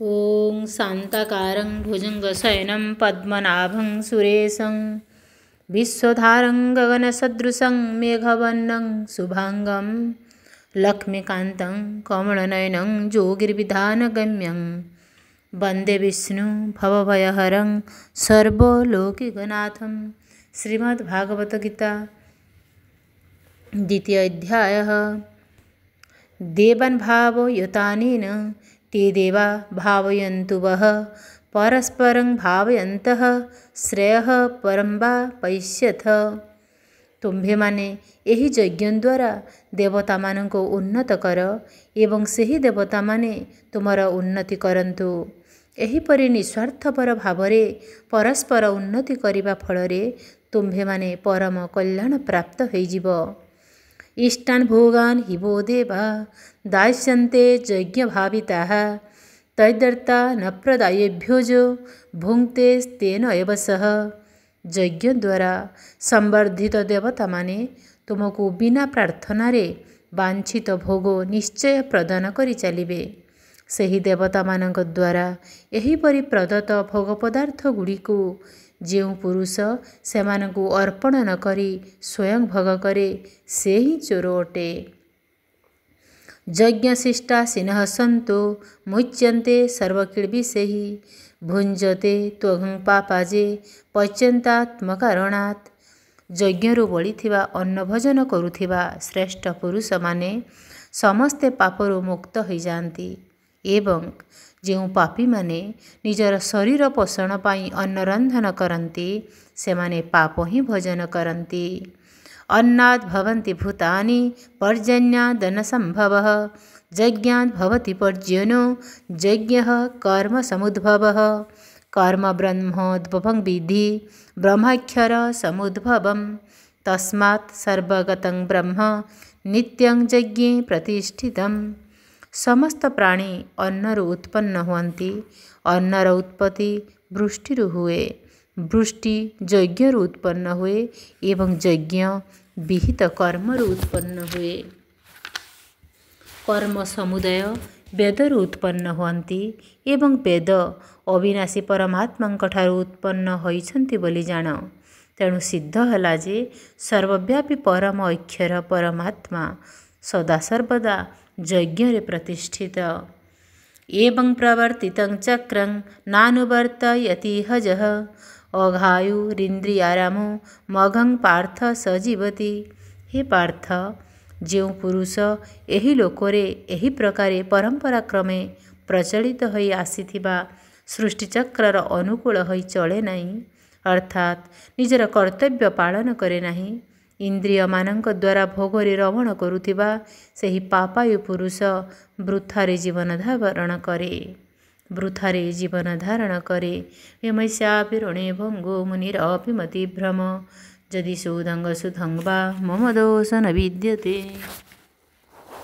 ॐ शान्ताकारं भुजङ्गशयनं पद्मनाभं सुरेशं विश्वधारं गगनसदृशं मेघवर्णं शुभांगं लक्ष्मीकान्तं कमलनयनं योगिर्विधानगम्यं वन्दे विष्णु भवभयहरं सर्वलोकिकनाथं। श्रीमद्भागवतगीता द्वितीय अध्यायः। देवान् भावयुतानेन ते देवा भावयन्तु वः परस्परं भावयन्तः श्रेयः परं वा पश्यथ। ତୁମ୍ଭେମାନେ ଏହି ଯଜ୍ଞ ଦ୍ୱାରା ଦେବତାମାନଙ୍କୁ ଉନ୍ନତ କର ଏବଂ ସେହି ଦେବତାମାନେ ତୁମର ଉନ୍ନତି କରନ୍ତୁ। ଏହିପରି ନିଃସ୍ୱାର୍ଥପର ଭାବରେ ପରସ୍ପର ଉନ୍ନତି କରିବା ଫଳରେ ତୁମ୍ଭେମାନେ ପରମ କଲ୍ୟାଣ ପ୍ରାପ୍ତ ହୋଇଯିବ। ଇଷ୍ଟାନ୍ ଭୋଗାନ୍ ହି वो देवा दास्यन्ते यज्ञभाविताः तद्दत्ता न प्रदायेभ्यो जो भुङ्क्ते तेन एव सः। ଯଜ୍ଞ ଦ୍ୱାରା ସମ୍ବର୍ଦ୍ଧିତ ଦେବତାମାନେ ତୁମକୁ ବିନା ପ୍ରାର୍ଥନାରେ ବାଞ୍ଛିତ ଭୋଗ ନିଶ୍ଚୟ ପ୍ରଦାନ କରି ଚାଲିବେ। ସେହି ଦେବତାମାନଙ୍କ ଦ୍ୱାରା ଏହିପରି ପ୍ରଦତ୍ତ ଭୋଗ ପଦାର୍ଥ ଗୁଡ଼ିକୁ ଯେଉଁ ପୁରୁଷ ସେମାନଙ୍କୁ ଅର୍ପଣ ନ କରି ସ୍ୱୟଂ ଭୋଗ କରେ ସେ ହିଁ ଚୋର ଅଟେ। ଯଜ୍ଞଶିଷ୍ଟାସିନଃ ସନ୍तो ମୁଚ୍ୟନ୍ତେ ସର୍ବକିଳ୍ବିଷୈଃ ଭୁଞ୍ଜତେ ତ୍ୱଘଂ ପାପାଜେ ପଚ୍ୟନ୍ତାତ୍ମକାରଣାତ୍। ଯଜ୍ଞରୁ ବଳିଥିବା ଅନ୍ନ ଭୋଜନ କରୁଥିବା ଶ୍ରେଷ୍ଠ ପୁରୁଷମାନେ ସମସ୍ତେ ପାପରୁ ମୁକ୍ତ ହୋଇଯାଆନ୍ତି ଏବଂ ଯେଉଁ ପାପୀମାନେ ନିଜର ଶରୀର ପୋଷଣ ପାଇଁ ଅନ୍ନ ରନ୍ଧନ କରନ୍ତି ସେମାନେ ପାପ ହିଁ ଭୋଜନ କରନ୍ତି। अन्नाद् भवन्ति भूतानि पर्जन्यादन्नसम्भवः यज्ञाद् भवति पर्जन्यो यज्ञः कर्म समुद्भवः कर्म ब्रह्मोद्भवं विद्धि ब्रह्माक्षर समुद्भवं तस्मात् सर्वगतं ब्रह्म नित्यं यज्ञे प्रतिष्ठितम्। समस्त प्राणी अन्नରୁ उत्पन्न हुअन्ति। अन्नर उत्पत्ति वृष्टिରୁ हुए। वृष्टि यज्ञରୁ उत्पन्न हुए एवं यज्ञ विहित कर्मରୁ उत्पन्न हुए। कर्म समुदाय वेदରୁ उत्पन्न हुअन्ति एवं वेद अविनाशी परमात्माଙ୍କ ଠାରୁ उत्पन्न ହୋଇଛନ୍ତି ବୋଲି ଜାଣ। ତେଣୁ ସିଦ୍ଧ ହେଲା ଯେ ସର୍ବବ୍ୟାପୀ ପରମ ଅକ୍ଷର ପରମାତ୍ମା ସଦାସର୍ବଦା ଯଜ୍ଞରେ ପ୍ରତିଷ୍ଠିତ। एवं प्रवर्तितं चक्रं नानुवर्तयति हजः अघायुरिन्द्रियारामो मघं पार्थ सजीवति। हे पार्थ, ଯେଉଁ ପୁରୁଷ ଏହି ଲୋକରେ ଏହି ପ୍ରକାରେ ପରମ୍ପରା କ୍ରମେ ପ୍ରଚଳିତ ହୋଇ ଆସିଥିବା ସୃଷ୍ଟିଚକ୍ରର ଅନୁକୂଳ ହୋଇ ଚଳେ ନାହିଁ ଅର୍ଥାତ୍ ନିଜର କର୍ତ୍ତବ୍ୟ ପାଳନ କରେ ନାହିଁ, ଇନ୍ଦ୍ରିୟମାନଙ୍କ ଦ୍ୱାରା ଭୋଗରେ ରମଣ କରୁଥିବା ସେହି ପାପାୟୁ ପୁରୁଷ ବୃଥାରେ ଜୀବନ ଧାରଣ କରେ। ବିମସ୍ୟାପି ଭଙ୍ଗୋ ମୁନିରପି ମତିଭ୍ରମ ଯଦି ସୁଧଙ୍ଗ ସୁଧଂ ବା ମମ ଦୋଷ ନ ବିଦ୍ୟତେ।